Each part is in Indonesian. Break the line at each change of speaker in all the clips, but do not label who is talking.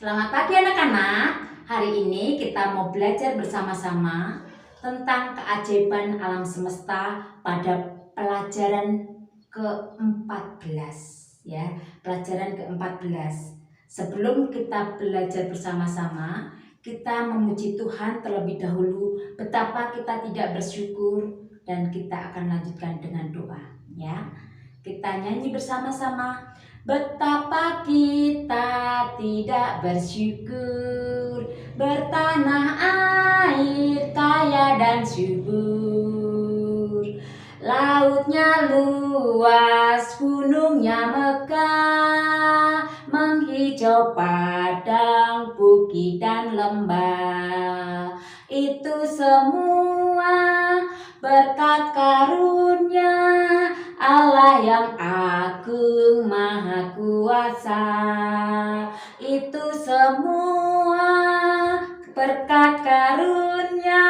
Selamat pagi anak-anak. Hari ini kita mau belajar bersama-sama tentang keajaiban alam semesta pada pelajaran ke-14 ya, pelajaran ke-14. Sebelum kita belajar bersama-sama, kita memuji Tuhan terlebih dahulu betapa kita tidak bersyukur dan kita akan lanjutkan dengan doa ya. Kita nyanyi bersama-sama. Betapa kita tidak bersyukur, bertanah air kaya dan subur. Lautnya luas, gunungnya megah, menghijau padang, bukit dan lembah. Itu semua berkat karunia Allah yang agung maha kuasa. Itu semua berkat karunia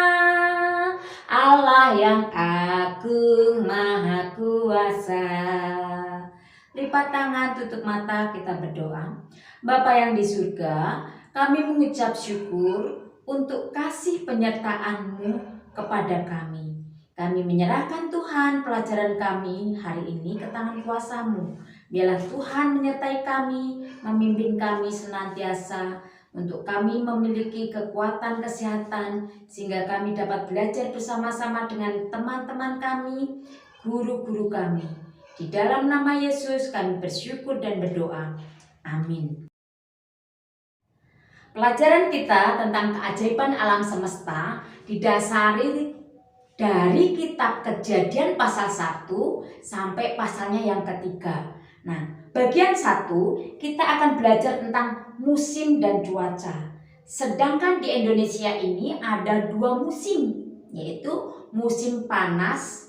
Allah yang agung maha kuasa. Lipat tangan, tutup mata, kita berdoa. Bapa yang di surga, kami mengucap syukur untuk kasih penyertaan-Mu kepada kami. Kami menyerahkan Tuhan pelajaran kami hari ini ke tangan kuasa-Mu. Biarlah Tuhan menyertai kami, memimpin kami senantiasa, untuk kami memiliki kekuatan kesehatan, sehingga kami dapat belajar bersama-sama dengan teman-teman kami, guru-guru kami. Di dalam nama Yesus kami bersyukur dan berdoa. Amin. Pelajaran kita tentang keajaiban alam semesta didasari dari kitab Kejadian pasal 1 sampai pasalnya yang ketiga. Nah, bagian 1 kita akan belajar tentang musim dan cuaca. Sedangkan di Indonesia ini ada 2 musim, yaitu musim panas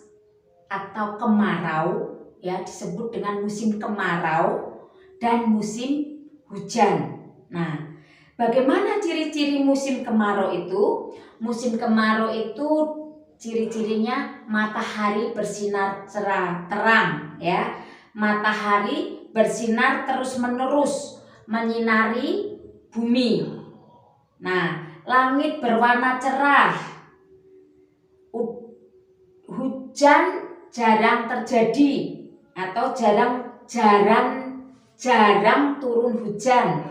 atau kemarau, ya disebut dengan musim kemarau, dan musim hujan. Nah, bagaimana ciri-ciri musim kemarau itu? Musim kemarau itu ciri-cirinya matahari bersinar cerah terang ya. Matahari bersinar terus-menerus menyinari bumi. Nah, langit berwarna cerah. Hujan jarang terjadi atau jarang turun hujan.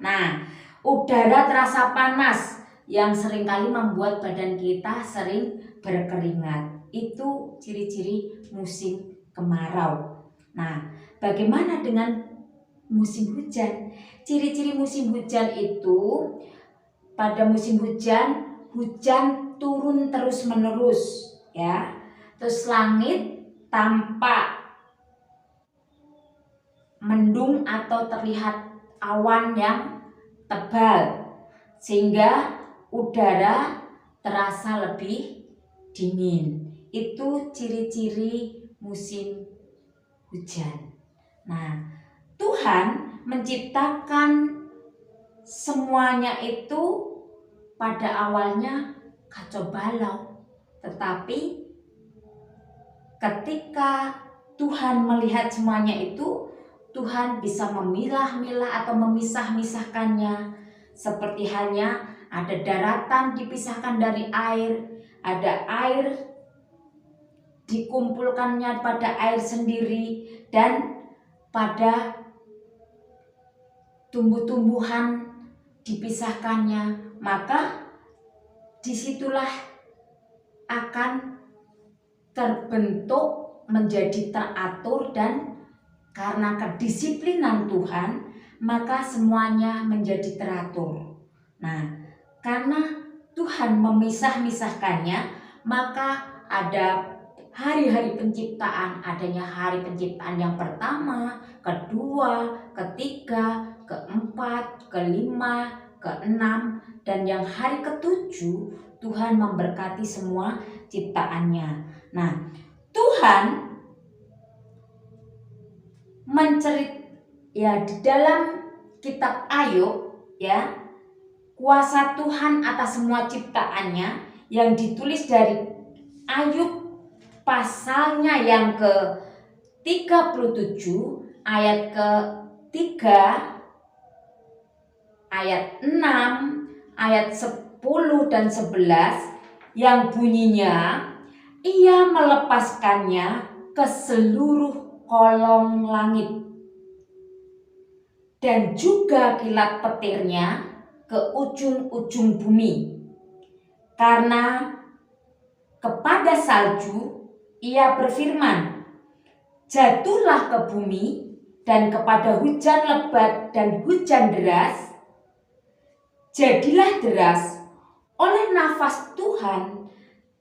Nah, udara terasa panas yang seringkali membuat badan kita sering berkeringat. Itu ciri-ciri musim kemarau. Nah, bagaimana dengan musim hujan? Ciri-ciri musim hujan itu, pada musim hujan, hujan turun terus-menerus ya. Terus langit tampak mendung atau terlihat awan yang tebal, sehingga udara terasa lebih dingin. Itu ciri-ciri musim hujan. Nah, Tuhan menciptakan semuanya itu pada awalnya kacau balau. Tetapi ketika Tuhan melihat semuanya itu, Tuhan bisa memilah-milah atau memisah-misahkannya. Seperti halnya ada daratan dipisahkan dari air, ada air dikumpulkannya pada air sendiri, dan pada tumbuh-tumbuhan dipisahkannya. Maka disitulah akan terbentuk menjadi teratur, dan karena kedisiplinan Tuhan maka semuanya menjadi teratur. Nah, karena Tuhan memisah-misahkannya, maka ada hari-hari penciptaan. Adanya hari penciptaan yang pertama, kedua, ketiga, keempat, kelima, keenam, dan yang hari ketujuh Tuhan memberkati semua ciptaannya. Nah, Tuhan di dalam kitab Ayub ya, kuasa Tuhan atas semua ciptaannya yang ditulis dari Ayub pasalnya yang ke-37 ayat ke-3 ayat 6, ayat 10 dan 11 yang bunyinya, ia melepaskannya ke seluruh kolong langit dan juga kilat petirnya ke ujung-ujung bumi. Karena kepada salju ia berfirman, jatuhlah ke bumi, dan kepada hujan lebat dan hujan deras, jadilah deras. Oleh nafas Tuhan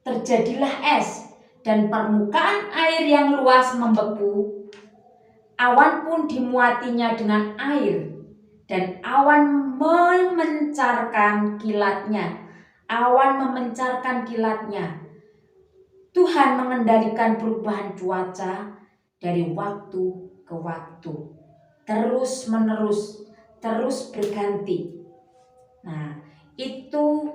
terjadilah es, dan permukaan air yang luas membeku. Awan pun dimuatinya dengan air, dan awan memencarkan kilatnya. Tuhan mengendalikan perubahan cuaca dari waktu ke waktu, terus menerus, terus berganti. Nah, itu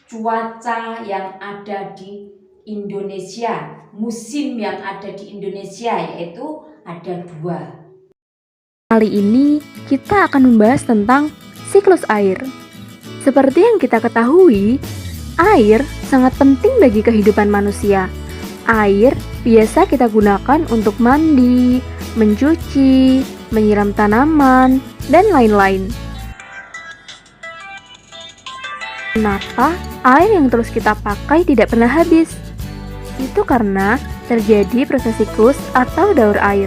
cuaca yang ada di Indonesia, musim yang ada di Indonesia, yaitu ada 2.
Kali ini kita akan membahas tentang siklus air. Seperti yang kita ketahui, air sangat penting bagi kehidupan manusia. Air biasa kita gunakan untuk mandi, mencuci, menyiram tanaman, dan lain-lain. Kenapa air yang terus kita pakai tidak pernah habis? Itu karena terjadi proses siklus atau daur air.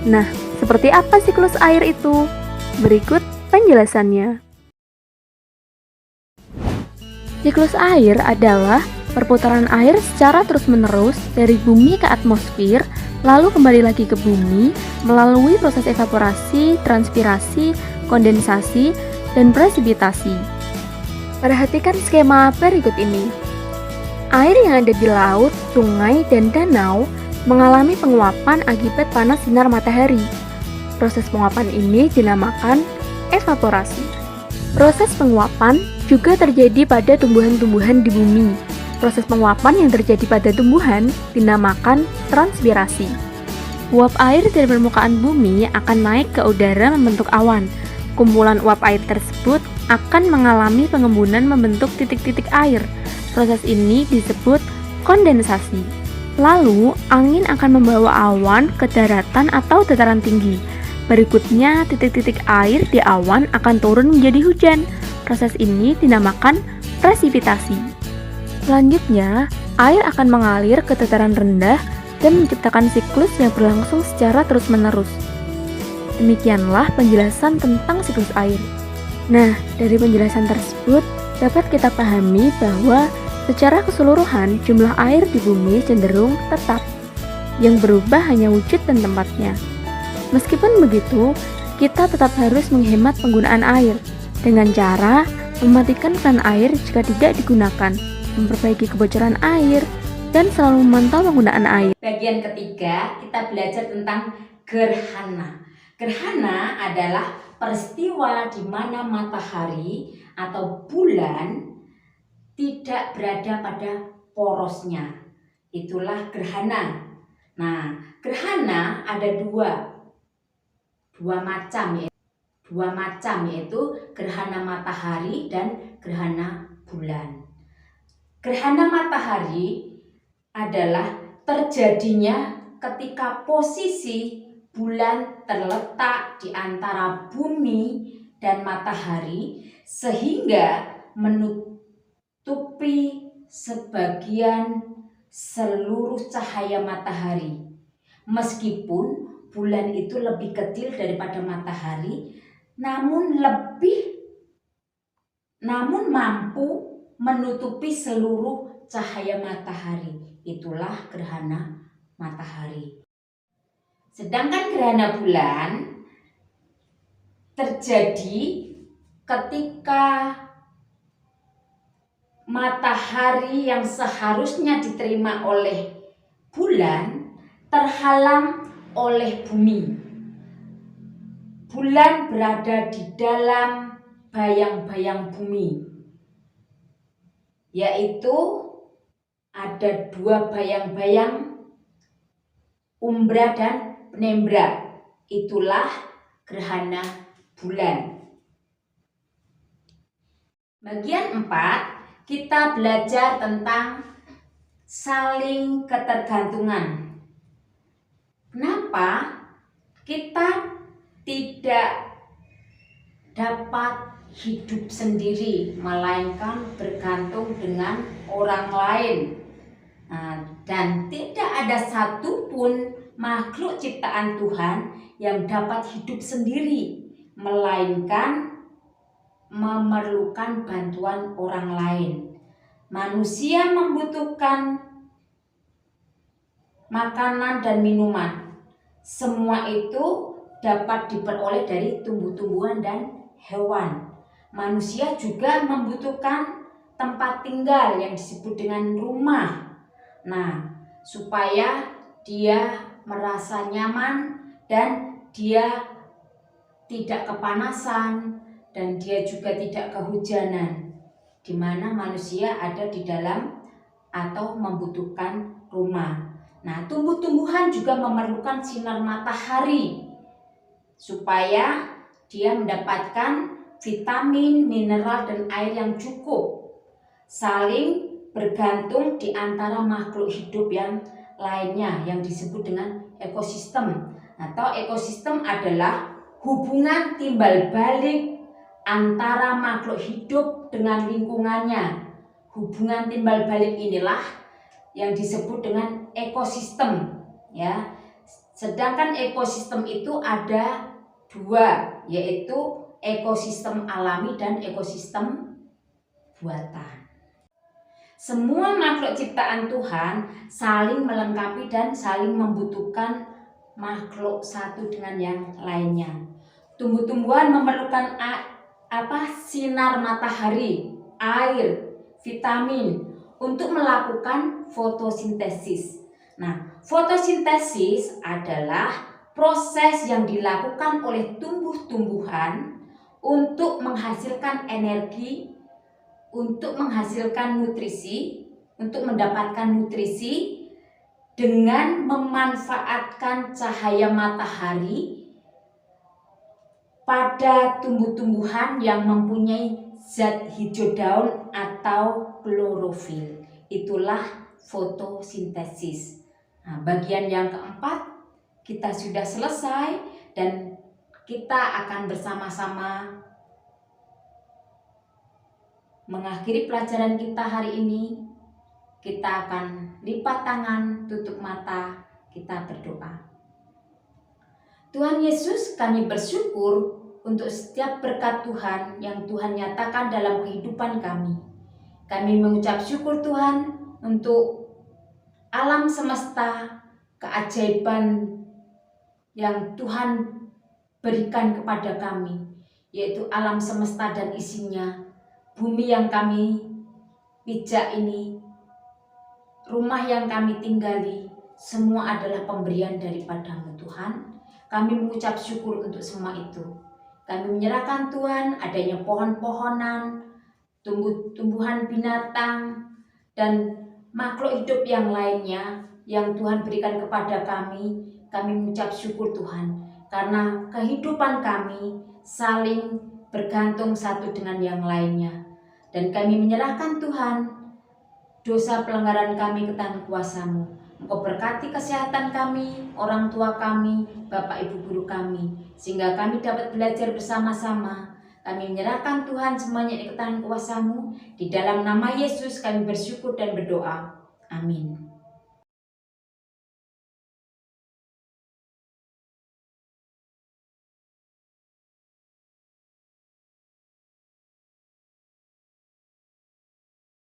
Nah, seperti apa siklus air itu? Berikut penjelasannya. Siklus air adalah perputaran air secara terus-menerus dari bumi ke atmosfer, lalu kembali lagi ke bumi melalui proses evaporasi, transpirasi, kondensasi, dan presipitasi. Perhatikan skema berikut ini. Air yang ada di laut, sungai, dan danau mengalami penguapan akibat panas sinar matahari. Proses penguapan ini dinamakan evaporasi. Proses penguapan juga terjadi pada tumbuhan-tumbuhan di bumi. Proses penguapan yang terjadi pada tumbuhan dinamakan transpirasi. Uap air dari permukaan bumi akan naik ke udara membentuk awan. Kumpulan uap air tersebut akan mengalami pengembunan membentuk titik-titik air. Proses ini disebut kondensasi. Lalu, angin akan membawa awan ke daratan atau dataran tinggi. Berikutnya, titik-titik air di awan akan turun menjadi hujan. Proses ini dinamakan presipitasi. Selanjutnya, air akan mengalir ke dataran rendah dan menciptakan siklus yang berlangsung secara terus-menerus. Demikianlah penjelasan tentang siklus air. Nah, dari penjelasan tersebut dapat kita pahami bahwa secara keseluruhan jumlah air di bumi cenderung tetap. Yang berubah hanya wujud dan tempatnya. Meskipun begitu, kita tetap harus menghemat penggunaan air dengan cara mematikan keran air jika tidak digunakan, memperbaiki kebocoran air, dan selalu memantau penggunaan air.
Bagian ketiga, kita belajar tentang gerhana. Gerhana adalah peristiwa di mana matahari atau bulan tidak berada pada porosnya. Itulah gerhana. Nah, gerhana ada dua macam yaitu gerhana matahari dan gerhana bulan. Gerhana matahari adalah terjadinya ketika posisi bulan terletak di antara bumi dan matahari sehingga menutupi sebagian seluruh cahaya matahari. Meskipun bulan itu lebih kecil daripada matahari, namun mampu menutupi seluruh cahaya matahari. Itulah gerhana matahari. Sedangkan gerhana bulan terjadi ketika matahari yang seharusnya diterima oleh bulan terhalang oleh bumi. Bulan berada di dalam bayang-bayang bumi, yaitu ada 2 bayang-bayang, umbra dan penumbra. Itulah gerhana bulan. Bagian 4, kita belajar tentang saling ketergantungan. Kenapa kita tidak dapat hidup sendiri, melainkan bergantung dengan orang lain. Dan tidak ada satupun makhluk ciptaan Tuhan yang dapat hidup sendiri, melainkan memerlukan bantuan orang lain. Manusia membutuhkan makanan dan minuman. Semua itu dapat diperoleh dari tumbuh-tumbuhan dan hewan. Manusia juga membutuhkan tempat tinggal yang disebut dengan rumah. Nah, supaya dia merasa nyaman dan dia tidak kepanasan dan dia juga tidak kehujanan, di mana manusia ada di dalam atau membutuhkan rumah. Nah, tumbuh-tumbuhan juga memerlukan sinar matahari supaya dia mendapatkan vitamin, mineral, dan air yang cukup. Saling bergantung di antara makhluk hidup yang lainnya yang disebut dengan ekosistem. Atau ekosistem adalah hubungan timbal balik antara makhluk hidup dengan lingkungannya. Hubungan timbal balik inilah yang disebut dengan ekosistem, ya. Sedangkan ekosistem itu ada dua, yaitu ekosistem alami dan ekosistem buatan. Semua makhluk ciptaan Tuhan saling melengkapi dan saling membutuhkan makhluk satu dengan yang lainnya. Tumbuh-tumbuhan memerlukan sinar matahari, air, vitamin untuk melakukan fotosintesis. Nah, fotosintesis adalah proses yang dilakukan oleh tumbuh-tumbuhan untuk menghasilkan energi, untuk menghasilkan nutrisi, untuk mendapatkan nutrisi dengan memanfaatkan cahaya matahari pada tumbuh-tumbuhan yang mempunyai zat hijau daun atau klorofil. Itulah fotosintesis. Nah, bagian yang keempat kita sudah selesai dan kita akan bersama-sama mengakhiri pelajaran kita hari ini. Kita akan lipat tangan, tutup mata, kita berdoa. Tuhan Yesus, kami bersyukur untuk setiap berkat Tuhan yang Tuhan nyatakan dalam kehidupan kami. Kami mengucap syukur Tuhan untuk alam semesta, keajaiban yang Tuhan berikan kepada kami, yaitu alam semesta dan isinya, bumi yang kami pijak ini, rumah yang kami tinggali, semua adalah pemberian daripada-Mu Tuhan. Kami mengucap syukur untuk semua itu. Kami menyerahkan Tuhan adanya pohon-pohonan, tumbuh-tumbuhan binatang, dan makhluk hidup yang lainnya yang Tuhan berikan kepada kami. Kami mengucap syukur Tuhan, karena kehidupan kami saling bergantung satu dengan yang lainnya. Dan kami menyerahkan Tuhan dosa pelanggaran kami ke tangan kuasa-Mu. Engkau berkati kesehatan kami, orang tua kami, bapak ibu guru kami, sehingga kami dapat belajar bersama-sama. Kami menyerahkan Tuhan semuanya ke tangan kuasa-Mu. Di dalam nama Yesus kami bersyukur dan berdoa. Amin.